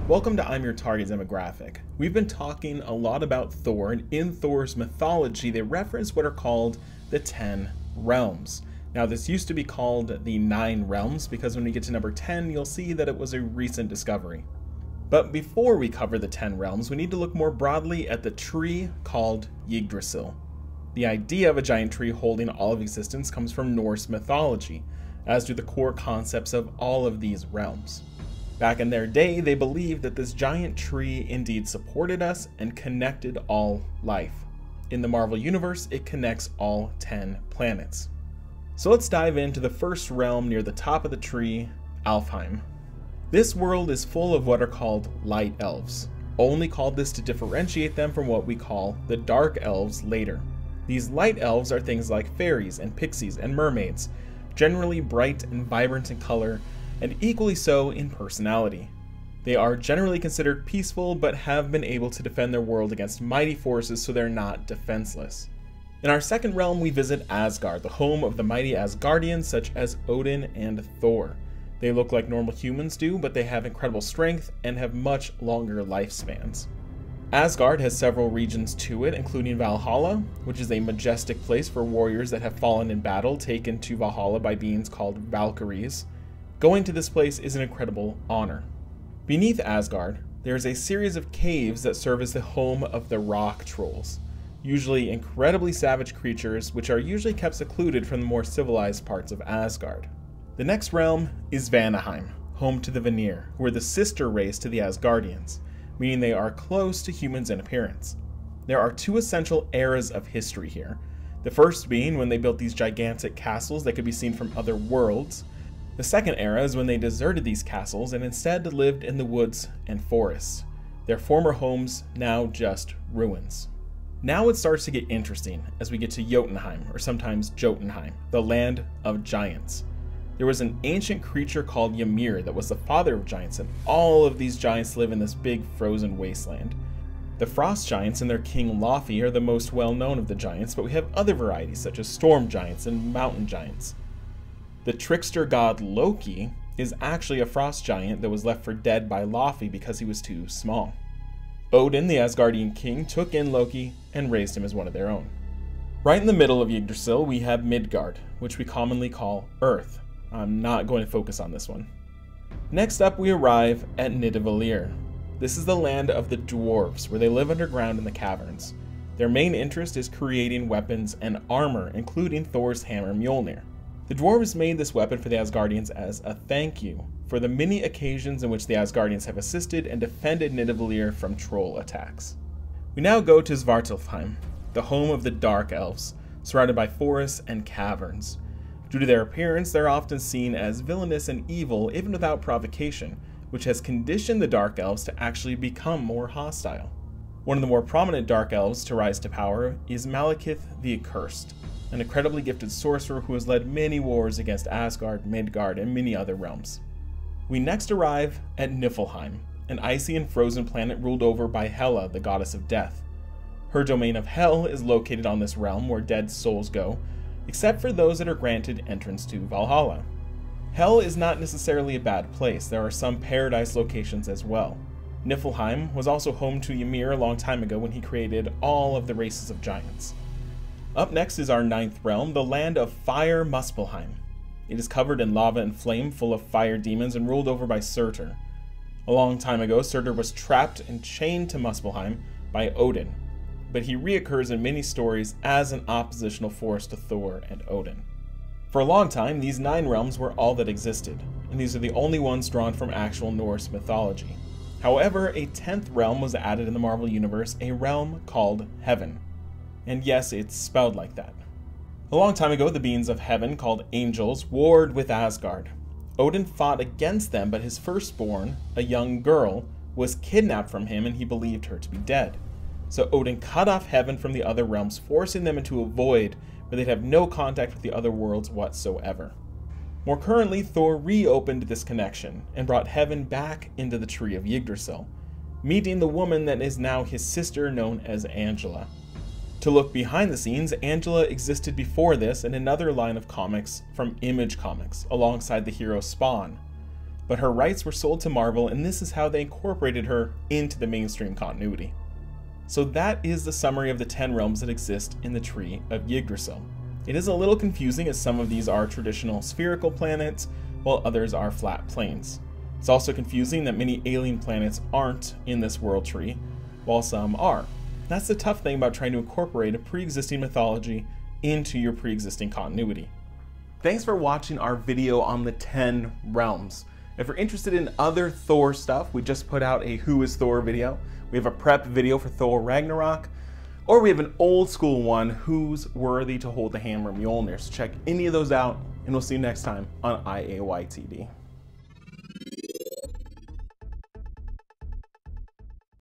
Welcome to I'm Your Target Demographic. We've been talking a lot about Thor, and in Thor's mythology they reference what are called the 10 realms. Now this used to be called the 9 realms because when we get to number 10 you'll see that it was a recent discovery. But before we cover the 10 realms we need to look more broadly at the tree called Yggdrasil. The idea of a giant tree holding all of existence comes from Norse mythology, as do the core concepts of all of these realms. Back in their day, they believed that this giant tree indeed supported us and connected all life. In the Marvel Universe, it connects all 10 planets. So let's dive into the first realm near the top of the tree, Alfheim. This world is full of what are called light elves, only called this to differentiate them from what we call the dark elves later. These light elves are things like fairies and pixies and mermaids, generally bright and vibrant in color, and equally so in personality. They are generally considered peaceful, but have been able to defend their world against mighty forces, so they're not defenseless. In our second realm, we visit Asgard, the home of the mighty Asgardians such as Odin and Thor. They look like normal humans do, but they have incredible strength and have much longer lifespans. Asgard has several regions to it, including Valhalla, which is a majestic place for warriors that have fallen in battle, taken to Valhalla by beings called Valkyries. Going to this place is an incredible honor. Beneath Asgard, there is a series of caves that serve as the home of the rock trolls, usually incredibly savage creatures which are usually kept secluded from the more civilized parts of Asgard. The next realm is Valheim, home to the Vanir, who are the sister race to the Asgardians, meaning they are close to humans in appearance. There are two essential eras of history here, the first being when they built these gigantic castles that could be seen from other worlds. The second era is when they deserted these castles and instead lived in the woods and forests, their former homes now just ruins. Now it starts to get interesting as we get to Jotunheim, or sometimes Jotunheim, the land of giants. There was an ancient creature called Ymir that was the father of giants, and all of these giants live in this big frozen wasteland. The frost giants and their king Laufey are the most well known of the giants, but we have other varieties such as storm giants and mountain giants. The trickster god Loki is actually a frost giant that was left for dead by Laufey because he was too small. Odin, the Asgardian king, took in Loki and raised him as one of their own. Right in the middle of Yggdrasil we have Midgard, which we commonly call Earth. I'm not going to focus on this one. Next up we arrive at Niffleheim. This is the land of the dwarves, where they live underground in the caverns. Their main interest is creating weapons and armor, including Thor's hammer Mjolnir. The dwarves made this weapon for the Asgardians as a thank you for the many occasions in which the Asgardians have assisted and defended Niffleheim from troll attacks. We now go to Vartalfheim, the home of the dark elves, surrounded by forests and caverns. Due to their appearance, they're often seen as villainous and evil even without provocation, which has conditioned the dark elves to actually become more hostile. One of the more prominent dark elves to rise to power is Malekith the Accursed, an incredibly gifted sorcerer who has led many wars against Asgard, Midgard, and many other realms. We next arrive at Niffleheim, an icy and frozen planet ruled over by Hela, the goddess of death. Her domain of Hell is located on this realm where dead souls go, except for those that are granted entrance to Valhalla. Hell is not necessarily a bad place, there are some paradise locations as well. Niffleheim was also home to Ymir a long time ago when he created all of the races of giants. Up next is our 9th realm, the land of Fire Muspelheim. It is covered in lava and flame, full of fire demons, and ruled over by Surtur. A long time ago, Surtur was trapped and chained to Muspelheim by Odin, but he reoccurs in many stories as an oppositional force to Thor and Odin. For a long time, these 9 realms were all that existed, and these are the only ones drawn from actual Norse mythology. However, a 10th realm was added in the Marvel Universe, a realm called Heven. And yes, it's spelled like that. A long time ago, the beings of Heaven, called angels, warred with Asgard. Odin fought against them, but his firstborn, a young girl, was kidnapped from him and he believed her to be dead. So Odin cut off Heaven from the other realms, forcing them into a void where they'd have no contact with the other worlds whatsoever. More currently, Thor reopened this connection and brought Heaven back into the tree of Yggdrasil, meeting the woman that is now his sister known as Angela. To look behind the scenes, Angela existed before this in another line of comics from Image Comics, alongside the hero Spawn. but her rights were sold to Marvel, and this is how they incorporated her into the mainstream continuity. So that is the summary of the 10 realms that exist in the Tree of Yggdrasil. It is a little confusing as some of these are traditional spherical planets, while others are flat plains. It's also confusing that many alien planets aren't in this world tree, while some are. That's the tough thing about trying to incorporate a pre-existing mythology into your pre-existing continuity. Thanks for watching our video on the 10 realms. If you're interested in other Thor stuff, we just put out a Who is Thor video. We have a prep video for Thor Ragnarok, or we have an old school one, Who's Worthy to Hold the Hammer Mjolnir. So check any of those out, and we'll see you next time on IAYTD.